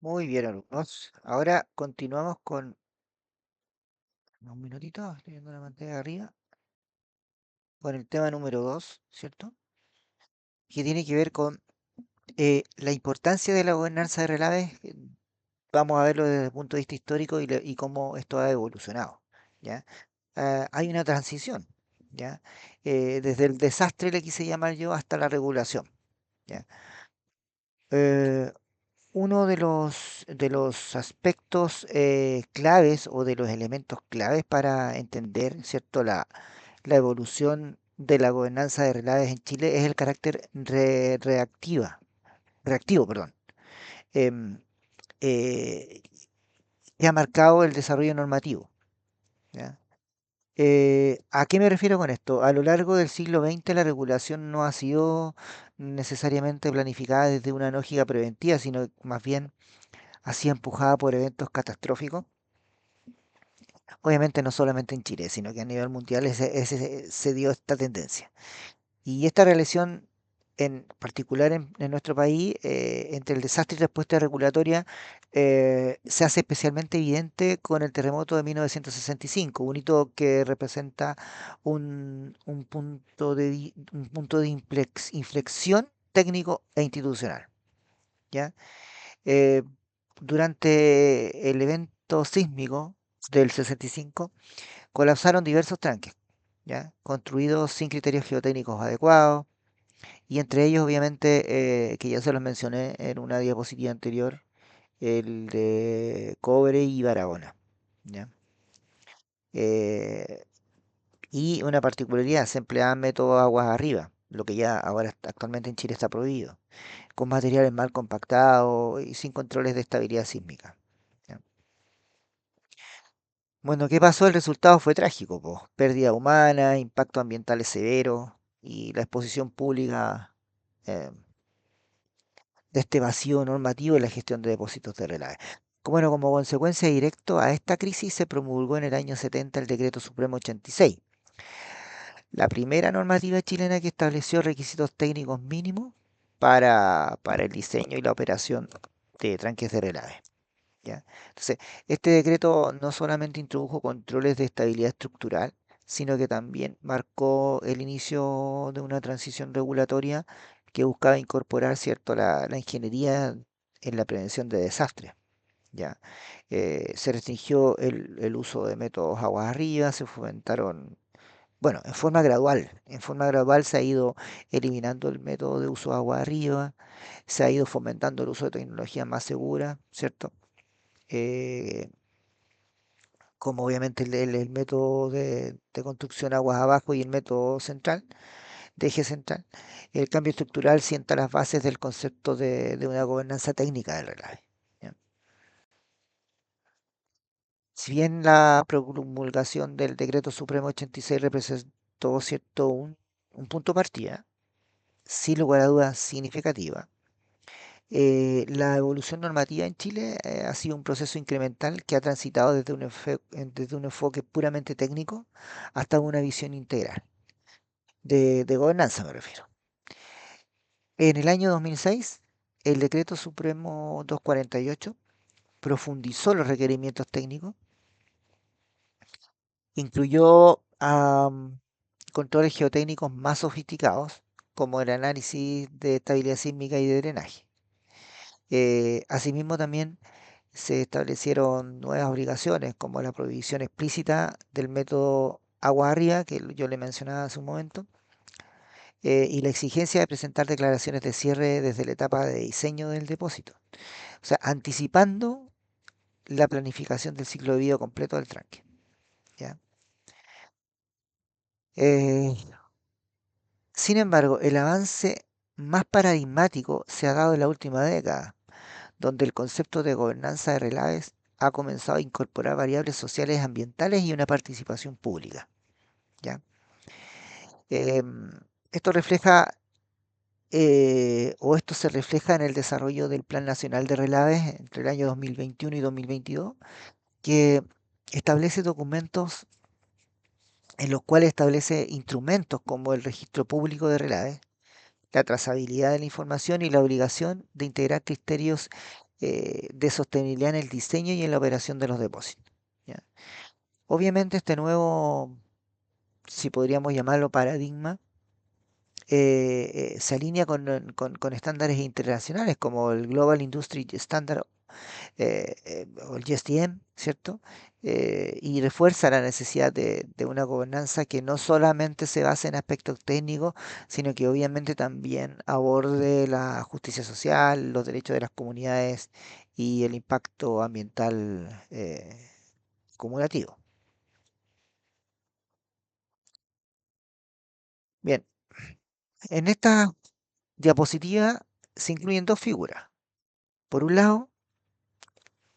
Muy bien, alumnos. Ahora continuamos con un minutito, estoy viendo la pantalla de arriba, con el tema número 2, ¿cierto? Que tiene que ver con la importancia de la gobernanza de relaves. Vamos a verlo desde el punto de vista histórico y cómo esto ha evolucionado, ¿ya? Hay una transición, ¿ya? Desde el desastre, le quise llamar yo, hasta la regulación, ¿ya? Eh, Uno de los aspectos claves o de los elementos claves para entender, ¿cierto?, la evolución de la gobernanza de relaves en Chile es el carácter reactivo, perdón, em, eh, que ha marcado el desarrollo normativo, ¿ya? ¿A qué me refiero con esto? A lo largo del siglo XX la regulación no ha sido necesariamente planificada desde una lógica preventiva, sino más bien así empujada por eventos catastróficos. Obviamente no solamente en Chile, sino que a nivel mundial se dio esta tendencia. Y esta relación en particular en nuestro país, entre el desastre y respuesta regulatoria, se hace especialmente evidente con el terremoto de 1965, un hito que representa un punto de inflexión técnico e institucional, ¿ya? Eh, Durante el evento sísmico del 65, colapsaron diversos tranques, ¿ya? Construidos sin criterios geotécnicos adecuados, y entre ellos, obviamente, que ya se los mencioné en una diapositiva anterior, el de Cobre y Barahona, ¿ya? Eh, y una particularidad, se empleaban métodos aguas arriba, lo que ya ahora actualmente en Chile está prohibido, con materiales mal compactados y sin controles de estabilidad sísmica, ¿ya? Bueno, ¿qué pasó? El resultado fue trágico, po. Pérdida humana, impactos ambientales severos y la exposición pública eh, de este vacío normativo en la gestión de depósitos de relaves. Bueno, como consecuencia directa a esta crisis se promulgó en el año 70 el Decreto Supremo 86, la primera normativa chilena que estableció requisitos técnicos mínimos para el diseño y la operación de tranques de relave, ¿ya? Entonces, este decreto no solamente introdujo controles de estabilidad estructural, sino que también marcó el inicio de una transición regulatoria que buscaba incorporar, ¿cierto?, la ingeniería en la prevención de desastres, ¿ya? Se restringió el uso de métodos aguas arriba, se fomentaron, bueno, en forma gradual se ha ido eliminando el método de uso agua arriba, se ha ido fomentando el uso de tecnología más segura, ¿cierto? eh, Como obviamente el método de construcción aguas abajo y el método central, de eje central. El cambio estructural sienta las bases del concepto de una gobernanza técnica del relave, ¿ya? Si bien la promulgación del Decreto Supremo 86 representó, cierto, un punto de partida, sin lugar a dudas significativa, la evolución normativa en Chile ha sido un proceso incremental que ha transitado desde un enfoque puramente técnico hasta una visión integral, de gobernanza me refiero. En el año 2006, el Decreto Supremo 248 profundizó los requerimientos técnicos, incluyó controles geotécnicos más sofisticados, como el análisis de estabilidad sísmica y de drenaje. Asimismo, también se establecieron nuevas obligaciones, como la prohibición explícita del método agua arriba, que yo le mencionaba hace un momento, y la exigencia de presentar declaraciones de cierre desde la etapa de diseño del depósito, o sea, anticipando la planificación del ciclo de vida completo del tranque, ¿ya? Eh, Sin embargo, el avance más paradigmático se ha dado en la última década, donde el concepto de gobernanza de relaves ha comenzado a incorporar variables sociales, ambientales y una participación pública, ¿ya? Em, Esto refleja, esto se refleja en el desarrollo del Plan Nacional de Relaves entre el año 2021 y 2022, que establece documentos en los cuales establece instrumentos como el registro público de relaves, la trazabilidad de la información y la obligación de integrar criterios de sostenibilidad en el diseño y en la operación de los depósitos. ¿Ya? Obviamente este nuevo, si podríamos llamarlo paradigma, se alinea con estándares internacionales como el Global Industry Standard o el GSTM, ¿cierto? Y refuerza la necesidad de una gobernanza que no solamente se base en aspectos técnicos, sino que obviamente también aborde la justicia social, los derechos de las comunidades y el impacto ambiental acumulativo. Bien, en esta diapositiva se incluyen dos figuras. Por un lado,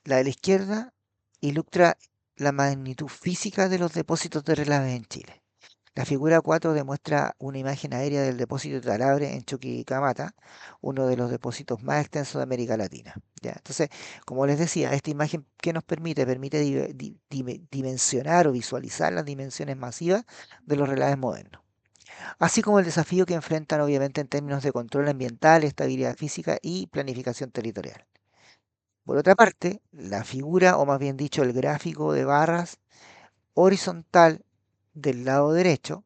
la de la izquierda ilustra la magnitud física de los depósitos de relaves en Chile. La figura 4 demuestra una imagen aérea del depósito de Talabre en Chuquicamata, uno de los depósitos más extensos de América Latina. ¿Ya? Entonces, como les decía, esta imagen, ¿qué nos permite? Permite dimensionar o visualizar las dimensiones masivas de los relaves modernos, así como el desafío que enfrentan obviamente en términos de control ambiental, estabilidad física y planificación territorial. Por otra parte, la figura, o más bien dicho, el gráfico de barras horizontal del lado derecho,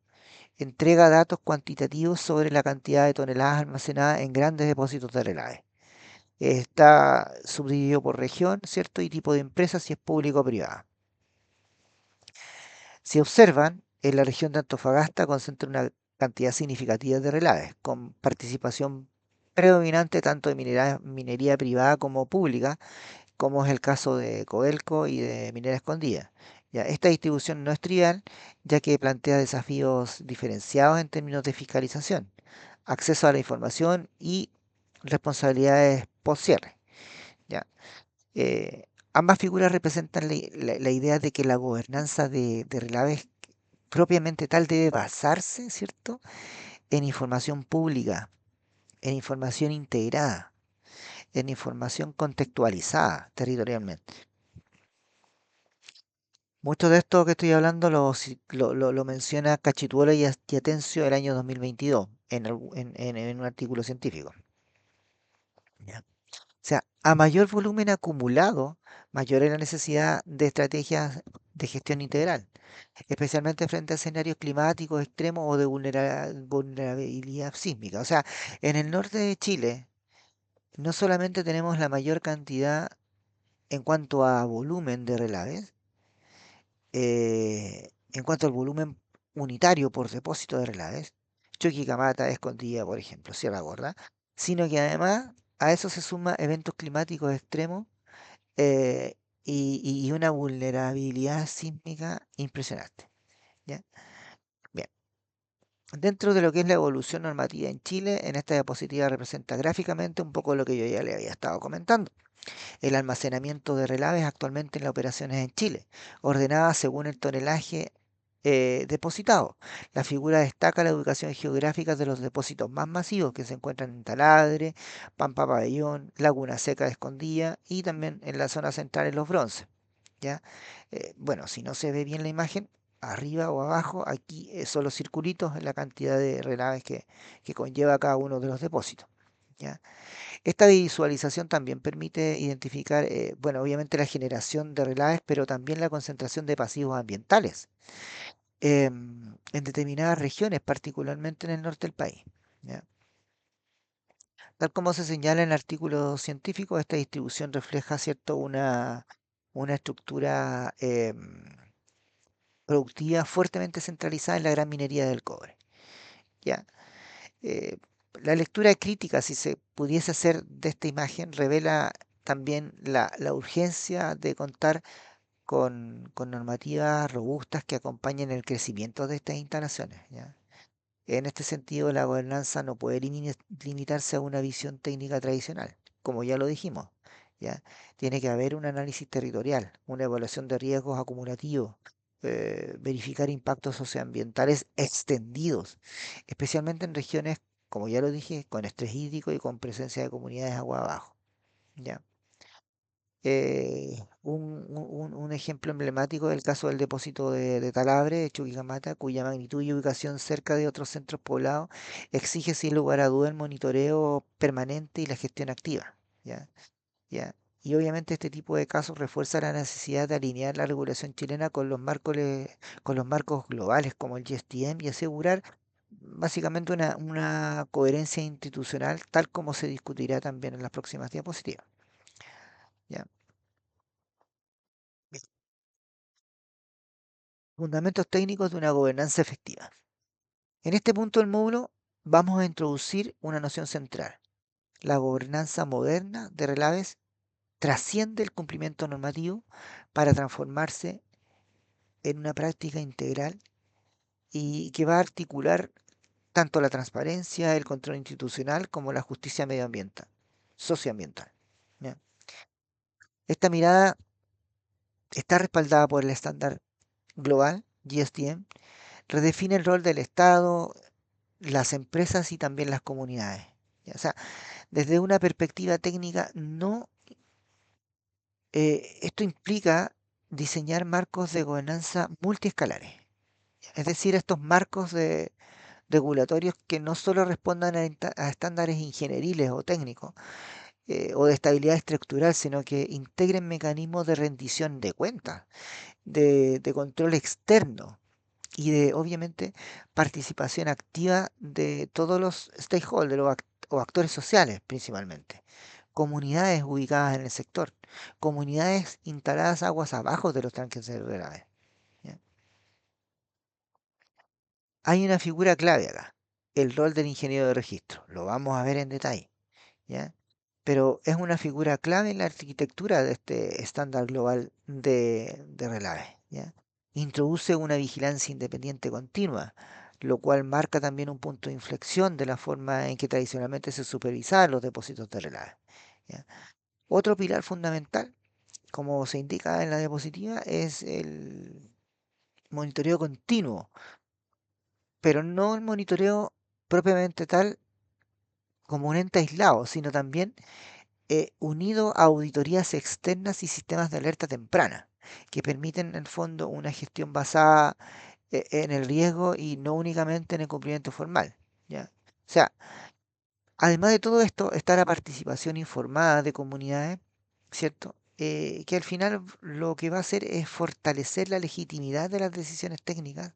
entrega datos cuantitativos sobre la cantidad de toneladas almacenadas en grandes depósitos de relaves. Está subdividido por región, ¿cierto? Y tipo de empresa, si es público o privada. Si observan, en la región de Antofagasta concentra una cantidad significativa de relaves, con participación predominante tanto de minería privada como pública, como es el caso de Codelco y de Minera Escondida. Ya, esta distribución no es trivial, ya que plantea desafíos diferenciados en términos de fiscalización, acceso a la información y responsabilidades post cierre. Ya. Ambas figuras representan la idea de que la gobernanza de relaves propiamente tal debe basarse, ¿cierto?, en información pública, en información integrada, en información contextualizada territorialmente. Mucho de esto que estoy hablando lo menciona Cachituola y Atencio el año 2022 en un artículo científico. ¿Ya? O sea, a mayor volumen acumulado, mayor es la necesidad de estrategias de gestión integral, especialmente frente a escenarios climáticos extremos o de vulnerabilidad sísmica. O sea, en el norte de Chile no solamente tenemos la mayor cantidad en cuanto a volumen de relaves, en cuanto al volumen unitario por depósito de relaves, Chuquicamata, Escondida, por ejemplo, Sierra Gorda, sino que además a eso se suma eventos climáticos extremos eh, y una vulnerabilidad sísmica impresionante. ¿Ya? Bien, dentro de lo que es la evolución normativa en Chile, en esta diapositiva representa gráficamente un poco lo que yo ya le había estado comentando. El almacenamiento de relaves actualmente en las operaciones en Chile, ordenada según el tonelaje depositado. La figura destaca la ubicación geográfica de los depósitos más masivos que se encuentran en Taladre, Pampa Pabellón, Laguna Seca de Escondida y también en la zona central en Los Bronces. ¿Ya? Bueno, si no se ve bien la imagen, arriba o abajo, aquí son los circulitos en la cantidad de relaves que conlleva cada uno de los depósitos. ¿Ya? Esta visualización también permite identificar, bueno, obviamente la generación de relaves, pero también la concentración de pasivos ambientales en determinadas regiones, particularmente en el norte del país. ¿Ya? Tal como se señala en el artículo científico, esta distribución refleja, ¿cierto?, una estructura productiva fuertemente centralizada en la gran minería del cobre. ¿Ya? Eh, la lectura crítica, si se pudiese hacer de esta imagen, revela también la urgencia de contar con normativas robustas que acompañen el crecimiento de estas instalaciones. ¿Ya? En este sentido, la gobernanza no puede limitarse a una visión técnica tradicional, como ya lo dijimos. ¿Ya? Tiene que haber un análisis territorial, una evaluación de riesgos acumulativos, verificar impactos socioambientales extendidos, especialmente en regiones, como ya lo dije, con estrés hídrico y con presencia de comunidades agua abajo. ¿Ya? Un ejemplo emblemático es el caso del depósito de Talabre, de Chuquicamata, cuya magnitud y ubicación cerca de otros centros poblados exige sin lugar a duda el monitoreo permanente y la gestión activa. ¿Ya? ¿Ya? Y obviamente este tipo de casos refuerza la necesidad de alinear la regulación chilena con los marcos, con los marcos globales como el GSTM y asegurar básicamente una coherencia institucional tal como se discutirá también en las próximas diapositivas. ¿Ya? Bien. Fundamentos técnicos de una gobernanza efectiva. En este punto del módulo vamos a introducir una noción central. La gobernanza moderna de Relaves trasciende el cumplimiento normativo para transformarse en una práctica integral y que va a articular tanto la transparencia, el control institucional como la justicia medioambiental, socioambiental. ¿Ya? Esta mirada está respaldada por el estándar global, GSTM, redefine el rol del Estado, las empresas y también las comunidades. ¿Ya? O sea, desde una perspectiva técnica, no, esto implica diseñar marcos de gobernanza multiescalares. Es decir, estos marcos regulatorios que no solo respondan a estándares ingenieriles o técnicos o de estabilidad estructural, sino que integren mecanismos de rendición de cuentas, de control externo y de, obviamente, participación activa de todos los stakeholders o actores sociales principalmente. Comunidades ubicadas en el sector, comunidades instaladas aguas abajo de los tanques cerebrales. ¿Ya? Hay una figura clave acá, el rol del ingeniero de registro. Lo vamos a ver en detalle. ¿Ya? Pero es una figura clave en la arquitectura de este estándar global de Relave, ¿ya? Introduce una vigilancia independiente continua, lo cual marca también un punto de inflexión de la forma en que tradicionalmente se supervisaban los depósitos de Relave, ¿ya? Otro pilar fundamental, como se indica en la diapositiva, es el monitoreo continuo, pero no el monitoreo propiamente tal como un ente aislado, sino también unido a auditorías externas y sistemas de alerta temprana, que permiten en el fondo una gestión basada en el riesgo y no únicamente en el cumplimiento formal. ¿Ya? O sea, además de todo esto, está la participación informada de comunidades, ¿cierto? Que al final lo que va a hacer es fortalecer la legitimidad de las decisiones técnicas,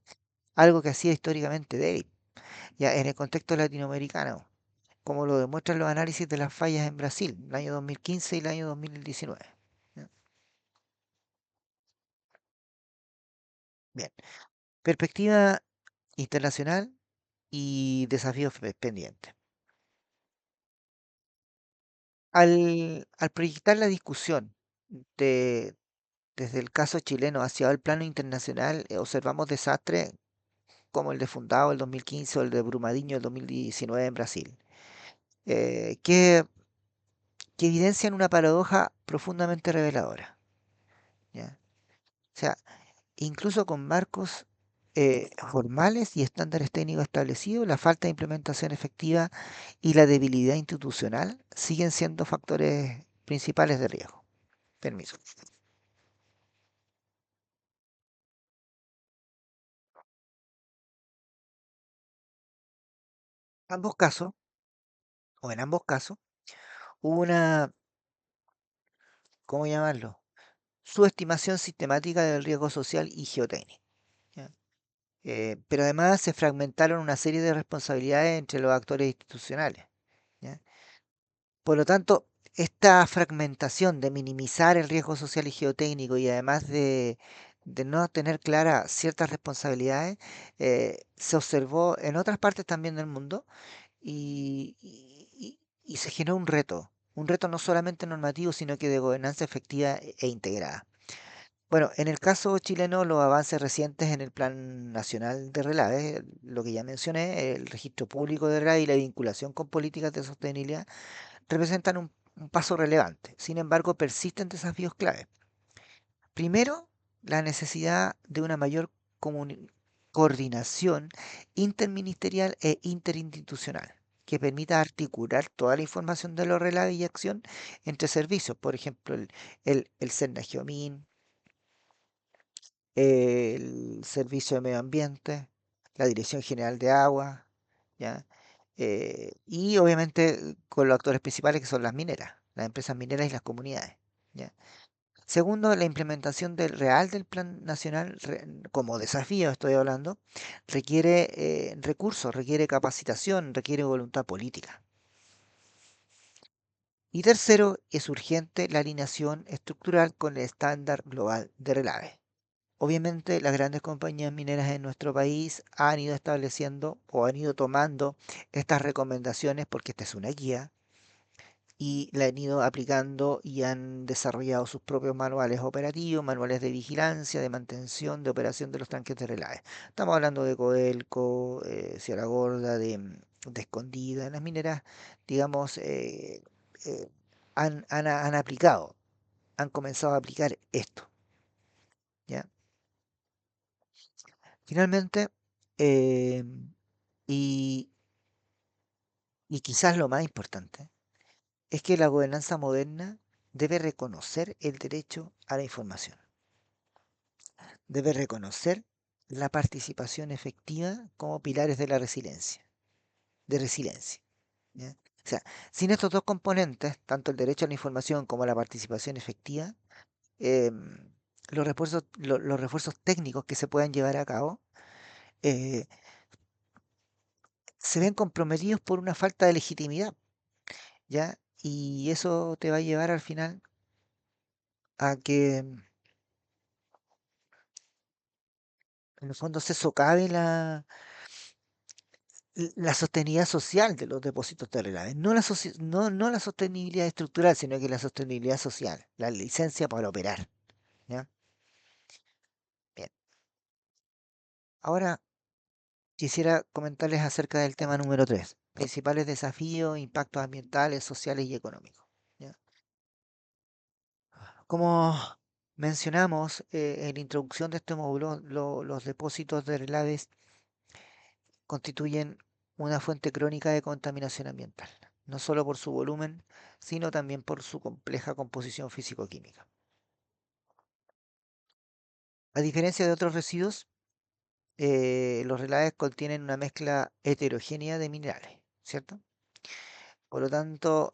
algo que ha sido históricamente débil, ya en el contexto latinoamericano, como lo demuestran los análisis de las fallas en Brasil, el año 2015 y el año 2019. ¿Ya? Bien, perspectiva internacional y desafíos pendientes. Al proyectar la discusión de, desde el caso chileno hacia el plano internacional, observamos desastres como el de Fundao el 2015 o el de Brumadinho el 2019 en Brasil, que evidencian una paradoja profundamente reveladora. ¿Ya? O sea, incluso con marcos formales y estándares técnicos establecidos, la falta de implementación efectiva y la debilidad institucional siguen siendo factores principales de riesgo. Permiso. Ambos casos, o en ambos casos, hubo una, ¿cómo llamarlo? Subestimación sistemática del riesgo social y geotécnico. ¿Ya? Pero además se fragmentaron una serie de responsabilidades entre los actores institucionales. ¿Ya? Por lo tanto, esta fragmentación de minimizar el riesgo social y geotécnico y además de no tener claras ciertas responsabilidades, se observó en otras partes también del mundo y se generó un reto no solamente normativo, sino que de gobernanza efectiva e integrada. Bueno, en el caso chileno, los avances recientes en el Plan Nacional de Relave, lo que ya mencioné, el registro público de relave y la vinculación con políticas de sostenibilidad, representan un paso relevante. Sin embargo, persisten desafíos clave. Primero, la necesidad de una mayor coordinación interministerial e interinstitucional que permita articular toda la información de los relaves y acción entre servicios, por ejemplo, el SERNAGEOMIN, el Servicio de Medio Ambiente, la Dirección General de Agua, ¿ya? Y obviamente con los actores principales que son las mineras, las empresas mineras y las comunidades. ¿Ya? Segundo, la implementación real del Plan Nacional, como desafío estoy hablando, requiere recursos, requiere capacitación, requiere voluntad política. Y tercero, es urgente la alineación estructural con el estándar global de Relave. Obviamente, las grandes compañías mineras en nuestro país han ido estableciendo o han ido tomando estas recomendaciones porque esta es una guía y la han ido aplicando y han desarrollado sus propios manuales operativos, manuales de vigilancia, de mantención, de operación de los tanques de relaves. Estamos hablando de Codelco, Sierra Gorda, de Escondida, las mineras, digamos, eh, han aplicado, han comenzado a aplicar esto, ¿ya? Finalmente, eh, y, y quizás lo más importante, es que la gobernanza moderna debe reconocer el derecho a la información, debe reconocer la participación efectiva como pilares de la resiliencia, de resiliencia. ¿Ya? O sea, sin estos dos componentes, tanto el derecho a la información como la participación efectiva, los refuerzos técnicos que se puedan llevar a cabo eh, se ven comprometidos por una falta de legitimidad, ¿ya? Y eso te va a llevar al final a que en el fondo se socave la sostenibilidad social de los depósitos terrenales. No la sostenibilidad estructural, sino que la sostenibilidad social, la licencia para operar, ¿ya? Bien. Ahora quisiera comentarles acerca del tema número 3, principales desafíos, impactos ambientales, sociales y económicos, ¿ya? Como mencionamos en la introducción de este módulo, los depósitos de relaves constituyen una fuente crónica de contaminación ambiental, no solo por su volumen, sino también por su compleja composición físico-química. A diferencia de otros residuos, los relaves contienen una mezcla heterogénea de minerales, ¿cierto? Por lo tanto,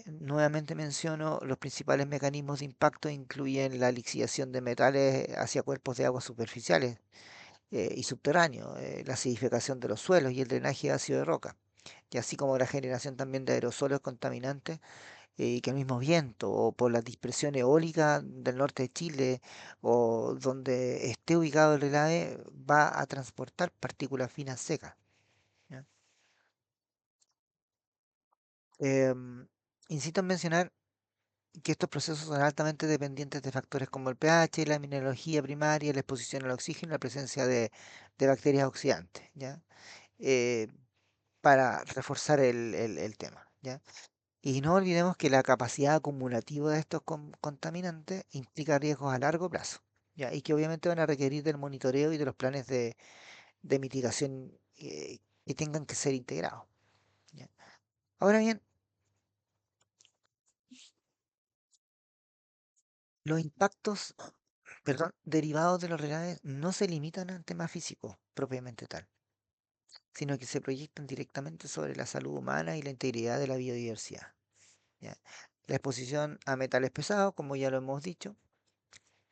nuevamente menciono, los principales mecanismos de impacto incluyen la lixiviación de metales hacia cuerpos de agua superficiales y subterráneos, la acidificación de los suelos y el drenaje ácido de roca, y así como la generación también de aerosoles contaminantes que el mismo viento o por la dispersión eólica del norte de Chile o donde esté ubicado el relave va a transportar partículas finas secas. ¿Ya? Em, Insisto en mencionar que estos procesos son altamente dependientes de factores como el pH, la mineralogía primaria, la exposición al oxígeno y la presencia de bacterias oxidantes, ¿ya? Eh, para reforzar el tema, ¿ya? Y no olvidemos que la capacidad acumulativa de estos contaminantes implica riesgos a largo plazo, ¿ya? Y que obviamente van a requerir del monitoreo y de los planes de mitigación que tengan que ser integrados, ¿ya? Ahora bien, los impactos, perdón, derivados de los relaves no se limitan al tema físico propiamente tal, sino que se proyectan directamente sobre la salud humana y la integridad de la biodiversidad, ¿ya? La exposición a metales pesados, como ya lo hemos dicho,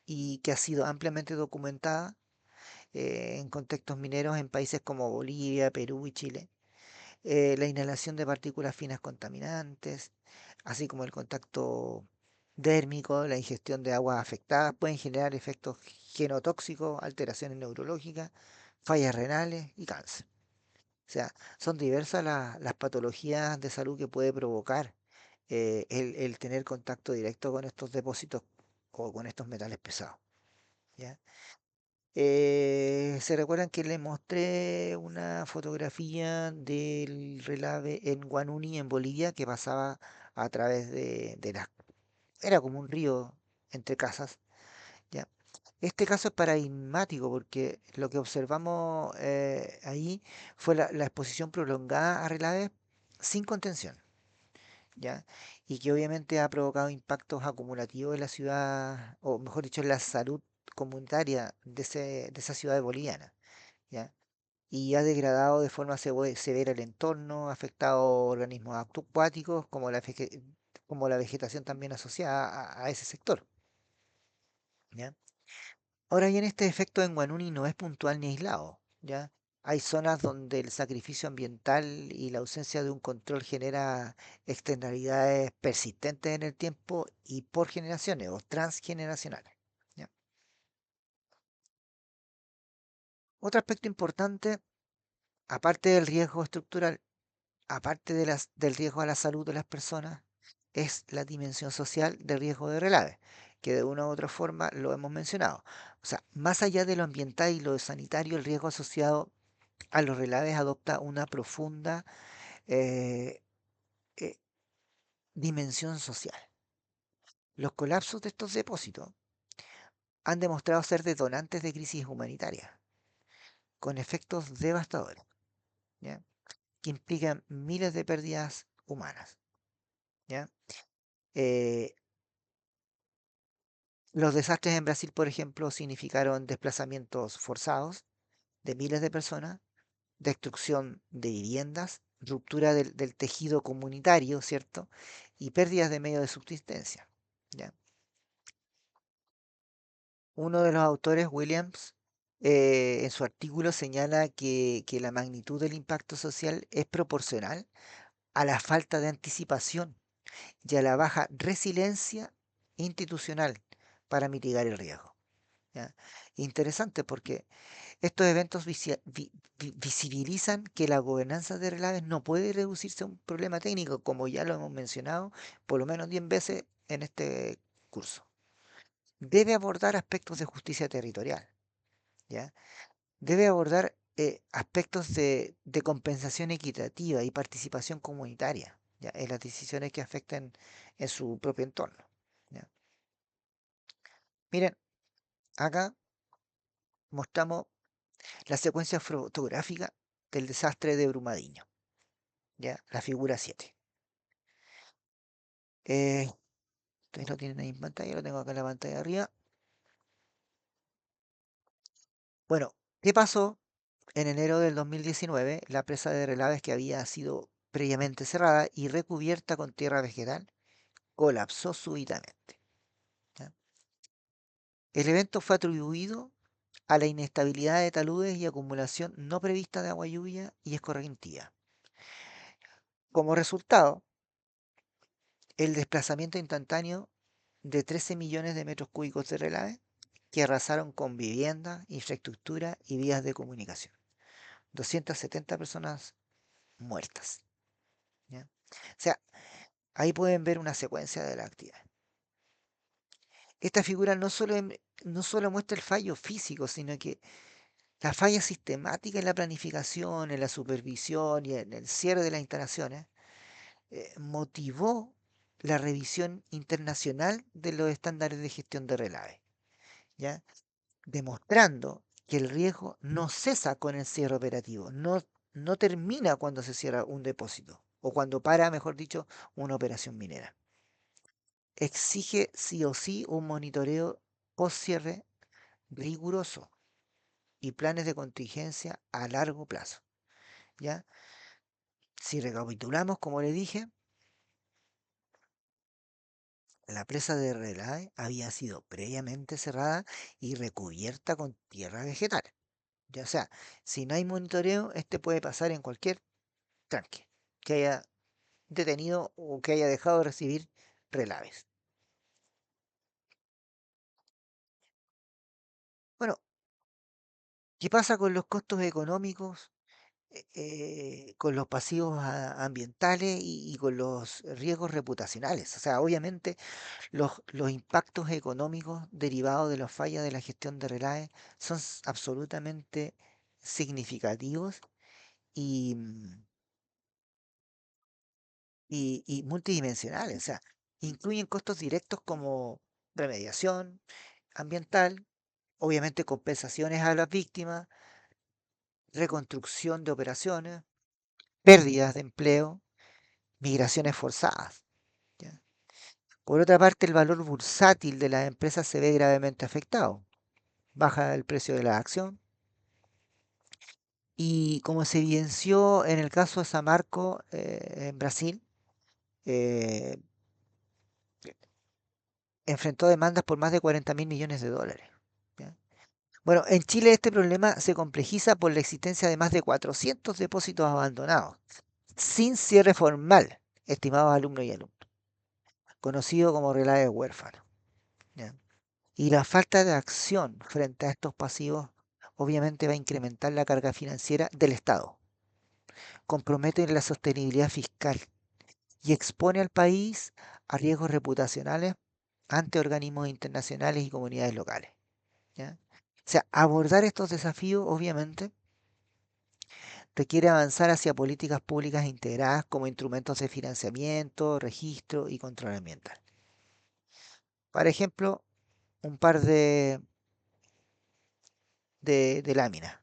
y que ha sido ampliamente documentada en contextos mineros en países como Bolivia, Perú y Chile. La inhalación de partículas finas contaminantes, así como el contacto dérmico, la ingestión de aguas afectadas pueden generar efectos genotóxicos, alteraciones neurológicas, fallas renales y cáncer. O sea, son diversas las patologías de salud que puede provocar el tener contacto directo con estos depósitos o con estos metales pesados. ¿Ya? ¿Se recuerdan que les mostré una fotografía del relave en Guanuni, en Bolivia, que pasaba a través de las... Era como un río entre casas, ¿ya? Este caso es paradigmático porque lo que observamos ahí fue la exposición prolongada a relaves sin contención, ¿ya? Y que obviamente ha provocado impactos acumulativos en la ciudad, o mejor dicho, en la salud comunitaria de esa ciudad boliviana, ¿ya? Y ha degradado de forma severa el entorno, ha afectado organismos acuáticos como como la vegetación también asociada a ese sector, ¿ya? Ahora bien, este efecto en Guanuni no es puntual ni aislado, ¿ya? Hay zonas donde el sacrificio ambiental y la ausencia de un control genera externalidades persistentes en el tiempo y por generaciones o transgeneracionales, ¿ya? Otro aspecto importante, aparte del riesgo estructural, aparte del riesgo a la salud de las personas, es la dimensión social del riesgo de relave, que de una u otra forma lo hemos mencionado. O sea, más allá de lo ambiental y lo sanitario, el riesgo asociado a los relaves adopta una profunda eh, eh, dimensión social. Los colapsos de estos depósitos han demostrado ser detonantes de crisis humanitarias, con efectos devastadores, ¿ya? Que implican miles de pérdidas humanas, ¿ya? Eh, los desastres en Brasil, por ejemplo, significaron desplazamientos forzados de miles de personas, destrucción de viviendas, ruptura del tejido comunitario, ¿cierto? Y pérdidas de medios de subsistencia, ¿ya? Uno de los autores, Williams, en su artículo señala que la magnitud del impacto social es proporcional a la falta de anticipación y a la baja resiliencia institucional para mitigar el riesgo, ¿ya? Interesante porque estos eventos visibilizan que la gobernanza de relaves no puede reducirse a un problema técnico, como ya lo hemos mencionado por lo menos 10 veces en este curso. Debe abordar aspectos de justicia territorial, ¿ya? Debe abordar aspectos de compensación equitativa y participación comunitaria, ¿ya? En las decisiones que afecten en su propio entorno, ¿ya? Miren, acá mostramos la secuencia fotográfica del desastre de Brumadinho, ¿ya? La figura 7. Ustedes lo tienen ahí en pantalla, lo tengo acá en la pantalla de arriba. Bueno, ¿qué pasó? En enero del 2019, la presa de Relaves, que había sido previamente cerrada y recubierta con tierra vegetal, colapsó súbitamente, ¿ya? El evento fue atribuido a la inestabilidad de taludes y acumulación no prevista de agua lluvia y escorrentía. Como resultado, el desplazamiento instantáneo de 13 millones de metros cúbicos de Relave que arrasaron con vivienda, infraestructura y vías de comunicación. 270 personas muertas, ¿ya? O sea, ahí pueden ver una secuencia de la actividad. Esta figura no solo muestra el fallo físico, sino que la falla sistemática en la planificación, en la supervisión y en el cierre de las instalaciones motivó la revisión internacional de los estándares de gestión de relave, ¿ya? Demostrando que el riesgo no cesa con el cierre operativo, no termina cuando se cierra un depósito o cuando para, mejor dicho, una operación minera. Exige sí o sí un monitoreo post cierre riguroso y planes de contingencia a largo plazo, ¿ya? Si recapitulamos, como le dije, la presa de Relay había sido previamente cerrada y recubierta con tierra vegetal. Ya sea, si no hay monitoreo, este puede pasar en cualquier tranque que haya detenido o que haya dejado de recibir relaves. Bueno, ¿qué pasa con los costos económicos, con los pasivos ambientales y con los riesgos reputacionales? O sea, obviamente los impactos económicos derivados de las fallas de la gestión de relaves son absolutamente significativos y, y multidimensionales. O sea, incluyen costos directos como remediación ambiental, obviamente compensaciones a las víctimas, reconstrucción de operaciones, pérdidas de empleo, migraciones forzadas, ¿ya? Por otra parte, el valor bursátil de las empresas se ve gravemente afectado. Baja el precio de la acción y como se evidenció en el caso de Samarco en Brasil, eh, enfrentó demandas por más de 40.000 millones de dólares. ¿Ya? Bueno, en Chile este problema se complejiza por la existencia de más de 400 depósitos abandonados, sin cierre formal, estimados alumnos y alumnos, conocido como relaves huérfanos. ¿Ya? Y la falta de acción frente a estos pasivos obviamente va a incrementar la carga financiera del Estado, compromete la sostenibilidad fiscal y expone al país a riesgos reputacionales ante organismos internacionales y comunidades locales. ¿Ya? O sea, abordar estos desafíos obviamente requiere avanzar hacia políticas públicas integradas como instrumentos de financiamiento, registro y control ambiental. Por ejemplo, un par de láminas.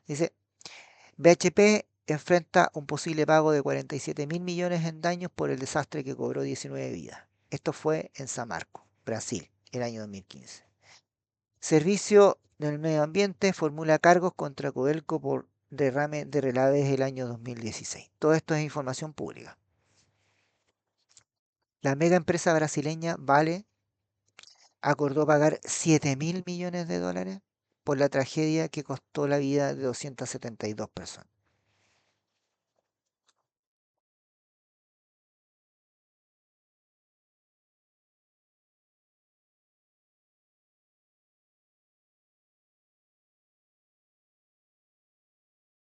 Dice, BHP enfrenta un posible pago de 47.000 millones en daños por el desastre que cobró 19 vidas. Esto fue en Samarco, Brasil, el año 2015. Servicio del Medio Ambiente formula cargos contra Codelco por derrame de relaves el año 2016. Todo esto es información pública. La mega empresa brasileña Vale acordó pagar 7.000 millones de dólares por la tragedia que costó la vida de 272 personas.